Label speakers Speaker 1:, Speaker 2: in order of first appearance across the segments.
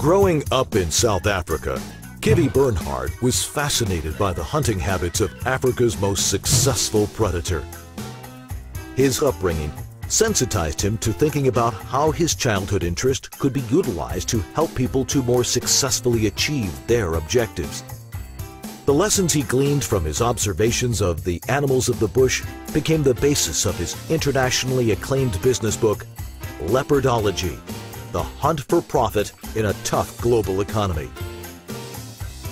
Speaker 1: Growing up in South Africa, Kivi Bernhard was fascinated by the hunting habits of Africa's most successful predator. His upbringing sensitized him to thinking about how his childhood interest could be utilized to help people to more successfully achieve their objectives. The lessons he gleaned from his observations of the animals of the bush became the basis of his internationally acclaimed business book, Leopardology: The Hunt for Profit in a Tough Global Economy.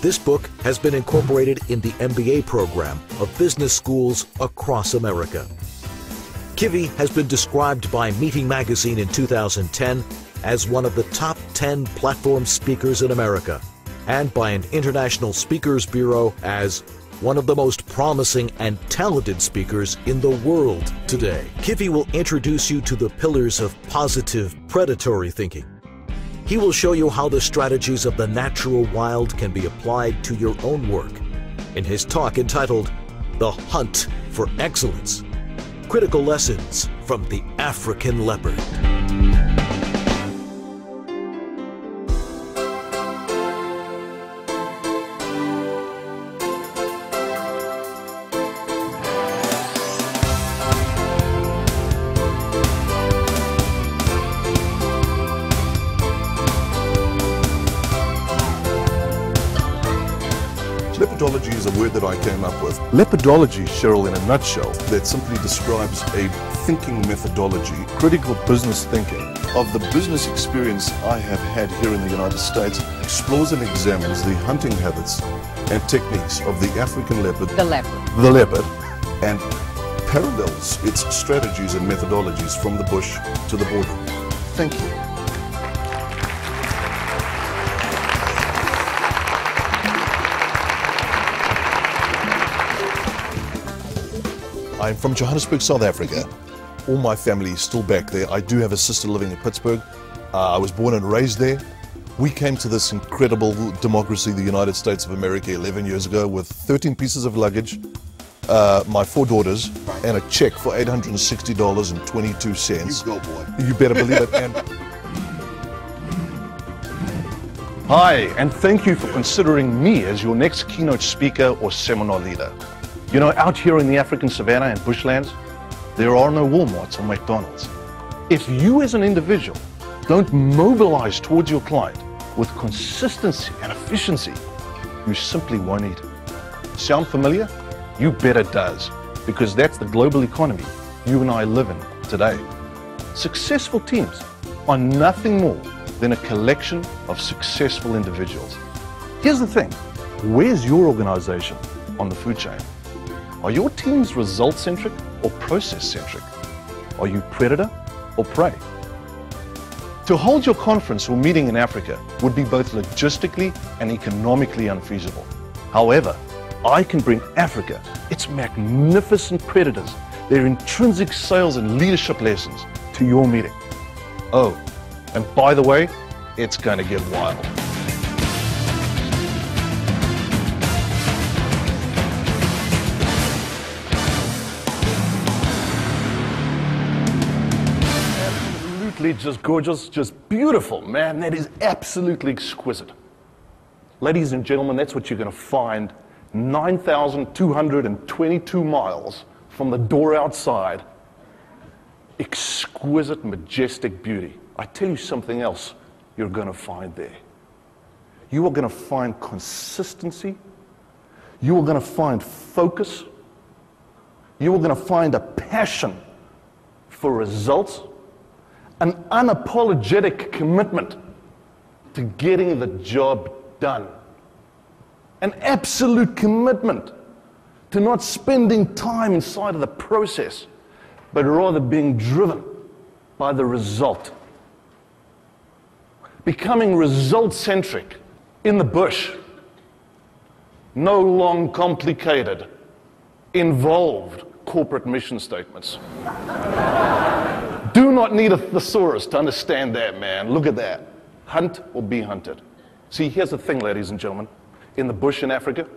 Speaker 1: This book has been incorporated in the MBA program of business schools across America. Kivi has been described by Meeting Magazine in 2010 as one of the top 10 platform speakers in America, and by an International Speakers Bureau as one of the most promising and talented speakers in the world today. Kivi will introduce you to the pillars of positive predatory thinking. He will show you how the strategies of the natural wild can be applied to your own work in his talk entitled The Hunt for Excellence: Critical Lessons from the African Leopard.
Speaker 2: Leopardology is a word that I came up with. Leopardology, Cheryl, in a nutshell, that simply describes a thinking methodology, critical business thinking. Of the business experience I have had here in the United States, explores and examines the hunting habits and techniques of the African leopard, the leopard, and parallels its strategies and methodologies from the bush to the border. Thank you. I'm from Johannesburg, South Africa. All my family is still back there. I do have a sister living in Pittsburgh. I was born and raised there. We came to this incredible democracy, the United States of America, 11 years ago with 13 pieces of luggage, my 4 daughters, and a check for $860.22.
Speaker 3: You go, boy.
Speaker 2: You better believe it. And hi, and thank you for considering me as your next keynote speaker or seminar leader. You know, out here in the African savannah and bushlands, there are no Walmarts or McDonald's. If you as an individual don't mobilize towards your client with consistency and efficiency, you simply won't eat. Sound familiar? You bet it does, because that's the global economy you and I live in today. Successful teams are nothing more than a collection of successful individuals. Here's the thing, where's your organization on the food chain? Are your teams result-centric or process-centric? Are you predator or prey? To hold your conference or meeting in Africa would be both logistically and economically unfeasible. However, I can bring Africa, its magnificent predators, their intrinsic sales and leadership lessons to your meeting. Oh, and by the way, it's going to get wild. Just gorgeous, just beautiful, man. That is absolutely exquisite. Ladies and gentlemen, that's what you're going to find 9,222 miles from the door outside. Exquisite, majestic beauty. I tell you something else you're going to find there. You are going to find consistency. You are going to find focus. You are going to find a passion for results. An unapologetic commitment to getting the job done. An absolute commitment to not spending time inside of the process, but rather being driven by the result. Becoming result-centric in the bush. No long, complicated, involved corporate mission statements. Do not need a thesaurus to understand that, man. Look at that. Hunt or be hunted. See, here's the thing, ladies and gentlemen. In the bush in Africa,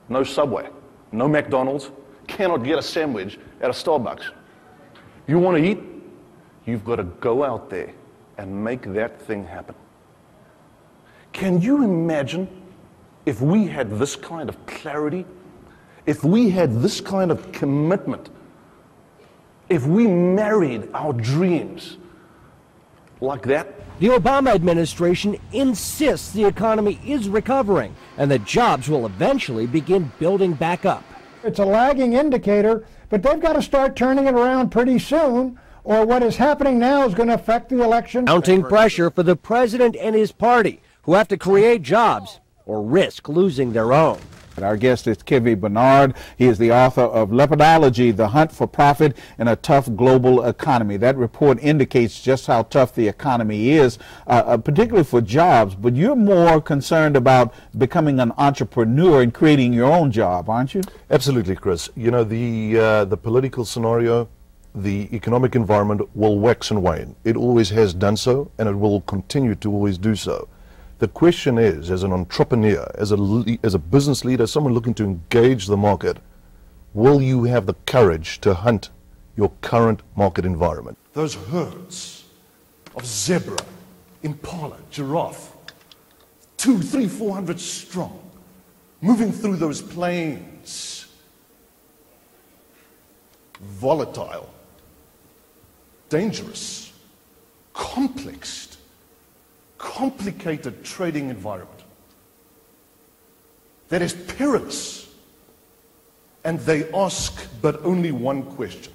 Speaker 2: no Subway, no McDonald's, cannot get a sandwich at a Starbucks. You want to eat? You've got to go out there and make that thing happen. Can you imagine if we had this kind of clarity, if we had this kind of commitment, if we married our dreams like that?
Speaker 3: The Obama administration insists the economy is recovering and that jobs will eventually begin building back up.
Speaker 4: It's a lagging indicator, but they've got to start turning it around pretty soon, or what is happening now is going to affect the election.
Speaker 3: Mounting pressure for the president and his party, who have to create jobs or risk losing their own.
Speaker 5: Our guest is Kivi Bernhard. He is the author of Leopardology, The Hunt for Profit in a Tough Global Economy. That report indicates just how tough the economy is, particularly for jobs. But you're more concerned about becoming an entrepreneur and creating your own job, aren't you?
Speaker 2: Absolutely, Chris. You know, the political scenario, the economic environment will wax and wane. It always has done so, and it will continue to always do so. The question is, as an entrepreneur, as a business leader, someone looking to engage the market, will you have the courage to hunt your current market environment? Those herds of zebra, impala, giraffe, 200, 300, 400 strong, moving through those plains, volatile, dangerous, complex, complicated trading environment that is perilous, and they ask but only one question: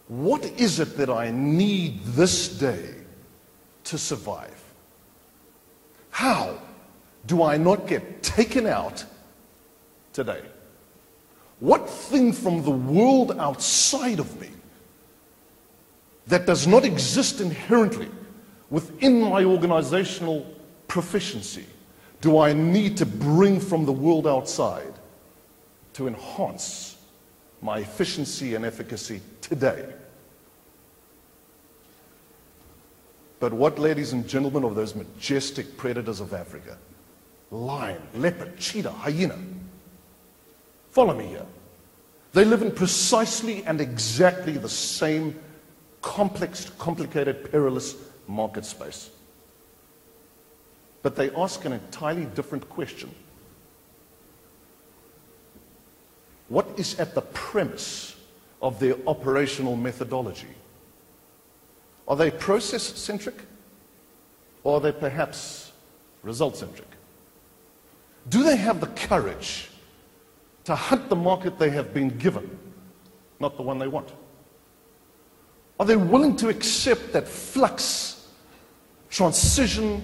Speaker 2: what is it that I need this day to survive? How do I not get taken out today? What thing from the world outside of me that does not exist inherently within my organizational proficiency do I need to bring from the world outside to enhance my efficiency and efficacy today? But what, ladies and gentlemen, of those majestic predators of Africa? Lion, leopard, cheetah, hyena. Follow me here. They live in precisely and exactly the same complex, complicated, perilous market space. But they ask an entirely different question. What is at the premise of their operational methodology? Are they process-centric, or are they perhaps result-centric? Do they have the courage to hunt the market they have been given, not the one they want? Are they willing to accept that flux, transition,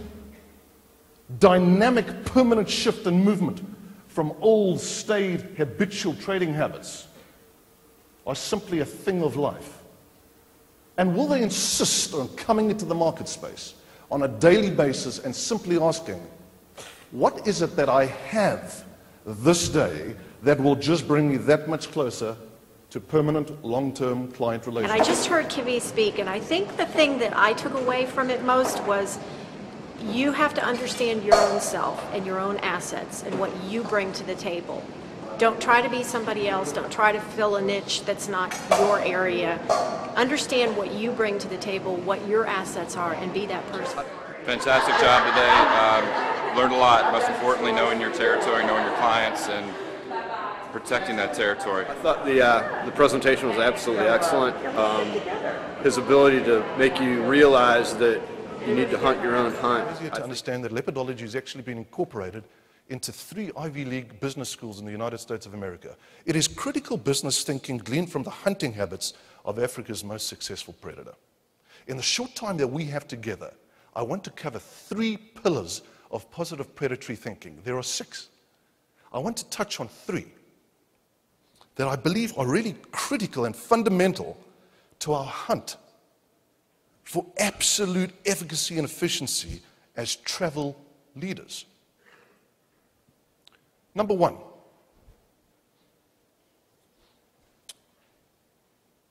Speaker 2: dynamic, permanent shift and movement from old, staid, habitual trading habits are simply a thing of life? And will they insist on coming into the market space on a daily basis and simply asking, what is it that I have this day that will just bring me that much closer to permanent, long-term client relationships?
Speaker 6: And I just heard Kivi speak, and I think the thing that I took away from it most was you have to understand your own self and your own assets and what you bring to the table. Don't try to be somebody else. Don't try to fill a niche that's not your area. Understand what you bring to the table, what your assets are, and be that person.
Speaker 7: Fantastic job today. Learned a lot, most importantly knowing your territory, knowing your clients, and protecting that territory.
Speaker 8: I thought the presentation was absolutely excellent. His ability to make you realize that you need to hunt your own hunt.
Speaker 2: It's easier to understand that leopardology has actually been incorporated into 3 Ivy League business schools in the United States of America. It is critical business thinking gleaned from the hunting habits of Africa's most successful predator. In the short time that we have together, I want to cover 3 pillars of positive predatory thinking. There are 6. I want to touch on 3 that I believe are really critical and fundamental to our hunt for absolute efficacy and efficiency as travel leaders. Number 1,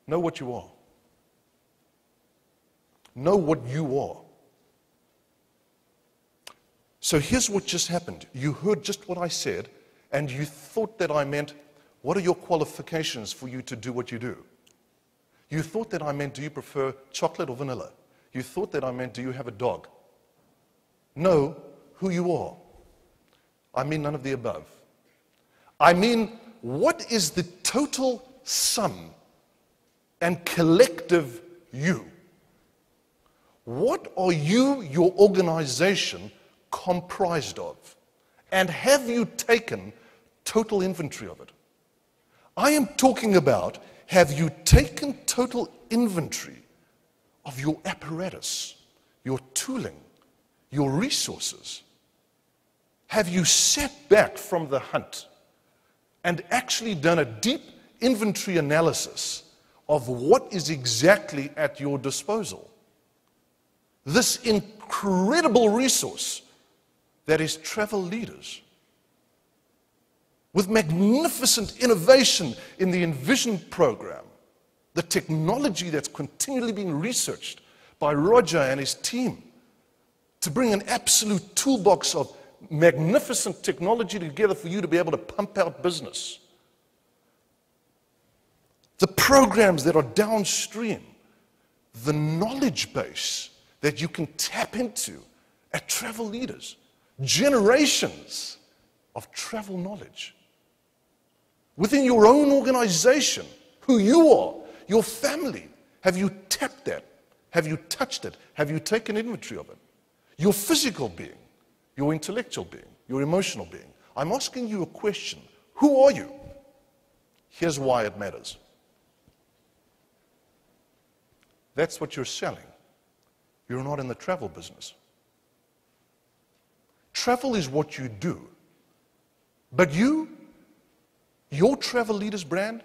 Speaker 2: know what you are. Know what you are. So here's what just happened. You heard just what I said, and you thought that I meant, what are your qualifications for you to do what you do? You thought that I meant, do you prefer chocolate or vanilla? You thought that I meant, do you have a dog? Know who you are. I mean none of the above. I mean, what is the total sum and collective you? What are you, your organization, comprised of? And have you taken total inventory of it? I am talking about, have you taken total inventory of your apparatus, your tooling, your resources? Have you sat back from the hunt and actually done a deep inventory analysis of what is exactly at your disposal? This incredible resource that is travel leaders, with magnificent innovation in the Envision program, the technology that's continually being researched by Roger and his team to bring an absolute toolbox of magnificent technology together for you to be able to pump out business. The programs that are downstream, the knowledge base that you can tap into at travel leaders, generations of travel knowledge. Within your own organization, who you are, your family, have you tapped that? Have you touched it? Have you taken inventory of it? Your physical being, your intellectual being, your emotional being. I'm asking you a question. Who are you? Here's why it matters. That's what you're selling. You're not in the travel business. Travel is what you do. But your travel leaders brand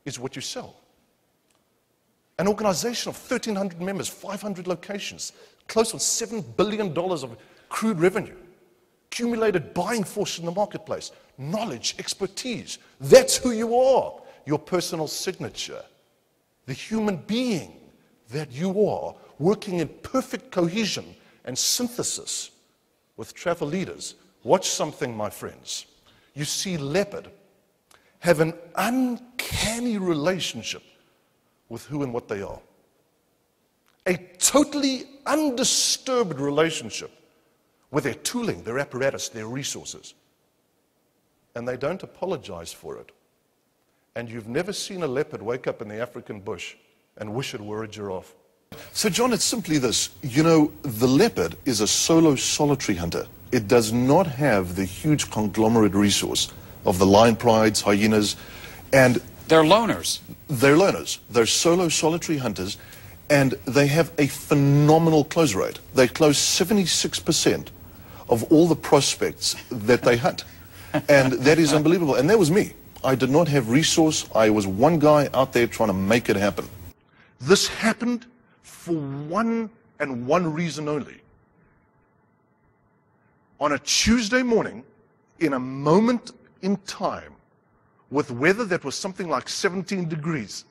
Speaker 2: is what you sell. An organization of 1,300 members, 500 locations, close on $7 billion of crude revenue, accumulated buying force in the marketplace, knowledge, expertise. That's who you are. Your personal signature, the human being that you are, working in perfect cohesion and synthesis with travel leaders. Watch something, my friends. You see, Leopard have an uncanny relationship with who and what they are. A totally undisturbed relationship with their tooling, their apparatus, their resources. And they don't apologize for it. And you've never seen a leopard wake up in the African bush and wish it were a giraffe. So, John, it's simply this. You know, the leopard is a solo, solitary hunter. It does not have the huge conglomerate resource of the lion prides, hyenas, and
Speaker 9: they're loners.
Speaker 2: They're loners. They're solo, solitary hunters, and they have a phenomenal close rate. They close 76% of all the prospects that they hunt. And that is unbelievable. And that was me. I did not have resource. I was one guy out there trying to make it happen. This happened for one and one reason only. On a Tuesday morning, in a moment in time, with weather that was something like 17 degrees,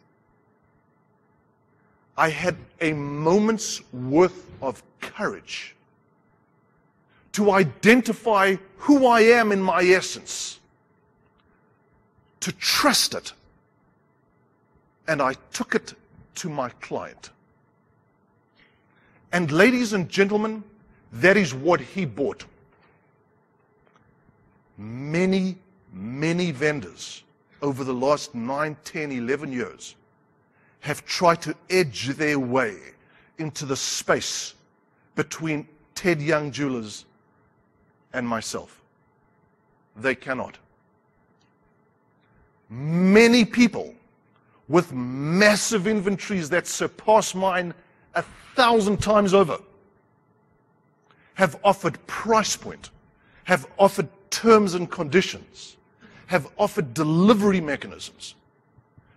Speaker 2: I had a moment's worth of courage to identify who I am in my essence, to trust it, and I took it to my client. And ladies and gentlemen, that is what he bought. Many, many vendors over the last 9, 10, 11 years have tried to edge their way into the space between Ted Young Jewelers and myself. They cannot. Many people with massive inventories that surpass mine 1,000 times over have offered price point, have offered terms and conditions, have offered delivery mechanisms,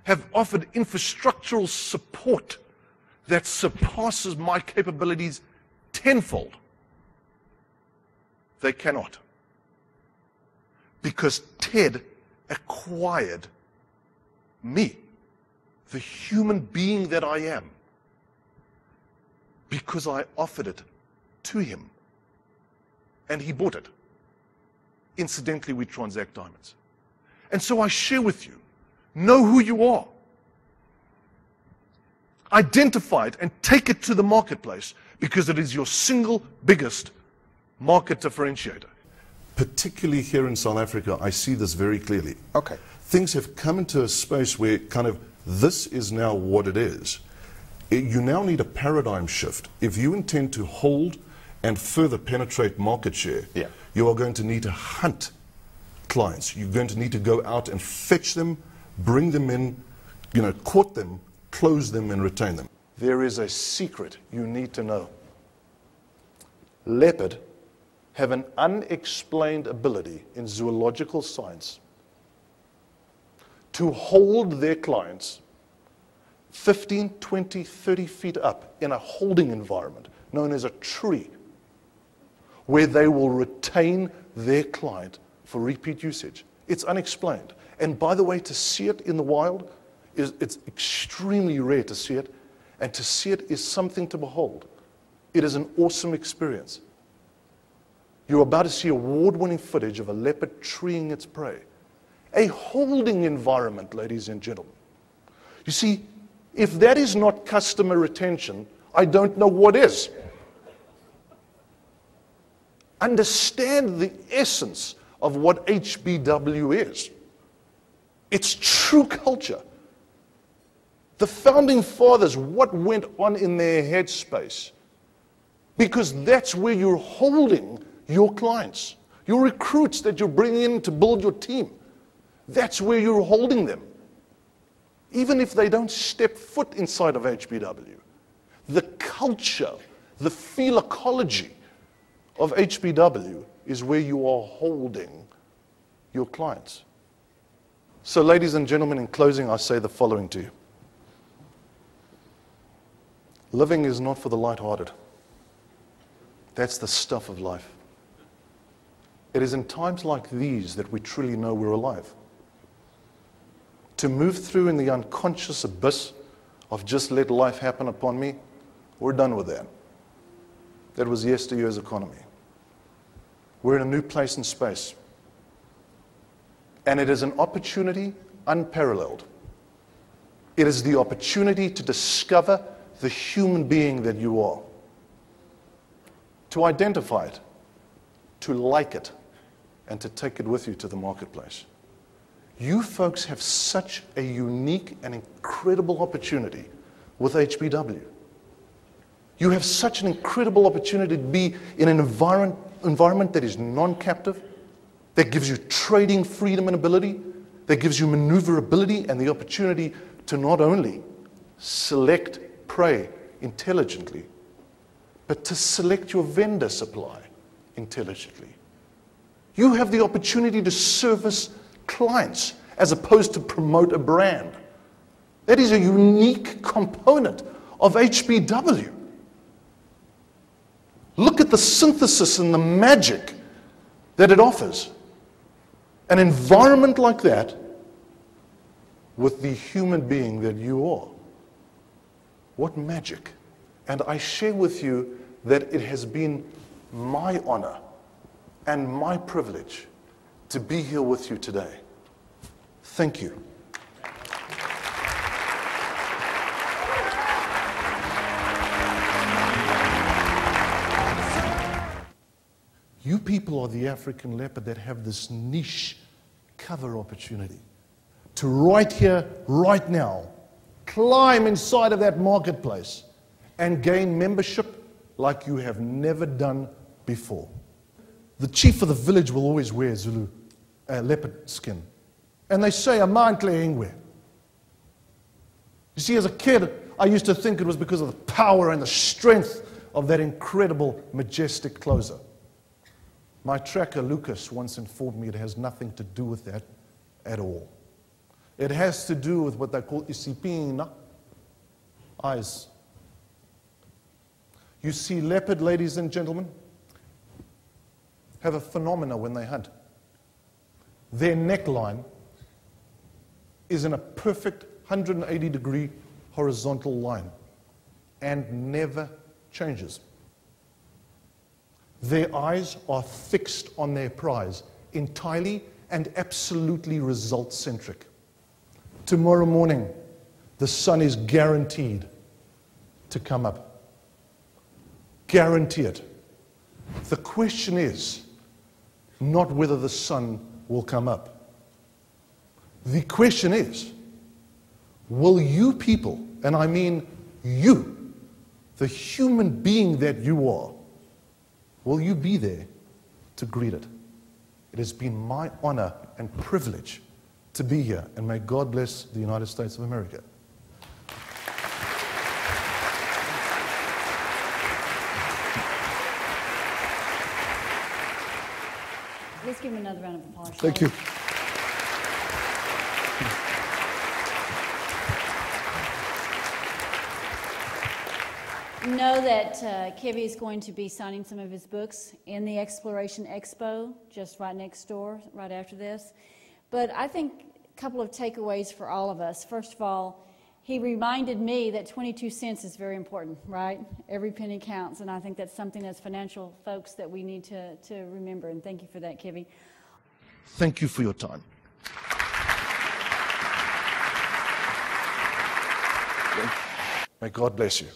Speaker 2: have offered infrastructural support that surpasses my capabilities tenfold. They cannot. Because Ted acquired me, the human being that I am, because I offered it to him. And he bought it. Incidentally, we transact diamonds. And so I share with you, know who you are. Identify it and take it to the marketplace, because it is your single biggest market differentiator. Particularly here in South Africa, I see this very clearly.
Speaker 5: Okay.
Speaker 2: Things have come into a space where kind of this is now what it is. You now need a paradigm shift. If you intend to hold and further penetrate market share, you are going to need to hunt clients. You're going to need to go out and fetch them, bring them in, court them, close them, and retain them. There is a secret you need to know. Leopard have an unexplained ability in zoological science to hold their clients 15, 20, 30 feet up in a holding environment known as a tree, where they will retain their client for repeat usage. It's unexplained. And by the way, to see it in the wild, it's extremely rare to see it, and to see it is something to behold. It is an awesome experience. You're about to see award-winning footage of a leopard treeing its prey. A holding environment, ladies and gentlemen. You see, if that is not customer retention, I don't know what is. Understand the essence of what HBW is. It's true culture. The founding fathers, what went on in their headspace? Because that's where you're holding your clients, your recruits that you're bringing in to build your team. That's where you're holding them. Even if they don't step foot inside of HBW, the culture, the feel ecology of HBW is where you are holding your clients. So, ladies and gentlemen, in closing, I say the following to you. Living is not for the lighthearted. That's the stuff of life. It is in times like these that we truly know we're alive. To move through in the unconscious abyss of just let life happen upon me, we're done with that. That was yesteryear's economy. We're in a new place in space. And it is an opportunity unparalleled. It is the opportunity to discover the human being that you are. To identify it, to like it, and to take it with you to the marketplace. You folks have such a unique and incredible opportunity with HBW. You have such an incredible opportunity to be in an environment that is non-captive, that gives you trading freedom and ability, that gives you maneuverability and the opportunity to not only select prey intelligently, but to select your vendor supply intelligently. You have the opportunity to service clients as opposed to promote a brand. That is a unique component of HBW. Look at the synthesis and the magic that it offers. An environment like that with the human being that you are. What magic. And I share with you that it has been my honor and my privilege to be here with you today. Thank you. You people are the African leopard that have this niche cover opportunity to right here, right now, climb inside of that marketplace and gain membership like you have never done before. The chief of the village will always wear Zulu leopard skin. And they say, "Amantle ingwe." You see, as a kid, I used to think it was because of the power and the strength of that incredible, majestic closer. My tracker, Lucas, once informed me it has nothing to do with that at all. It has to do with what they call isipina, eyes. You see, leopard, ladies and gentlemen, have a phenomena when they hunt. Their neckline is in a perfect 180-degree horizontal line and never changes. Their eyes are fixed on their prize, entirely and absolutely result-centric. Tomorrow morning, the sun is guaranteed to come up. Guarantee it. The question is not whether the sun will come up. The question is, will you people, and I mean you, the human being that you are, will you be there to greet it? It has been my honor and privilege to be here, and may God bless the United States of America.
Speaker 9: Let's give him another round of applause.
Speaker 2: Thank you.
Speaker 9: Know that Kivi is going to be signing some of his books in the Exploration Expo, just right next door, right after this. But I think a couple of takeaways for all of us. First of all, he reminded me that 22 cents is very important, right? Every penny counts, and I think that's something as financial folks that we need to remember, and thank you for that, Kivi.
Speaker 2: Thank you for your time. May God bless you.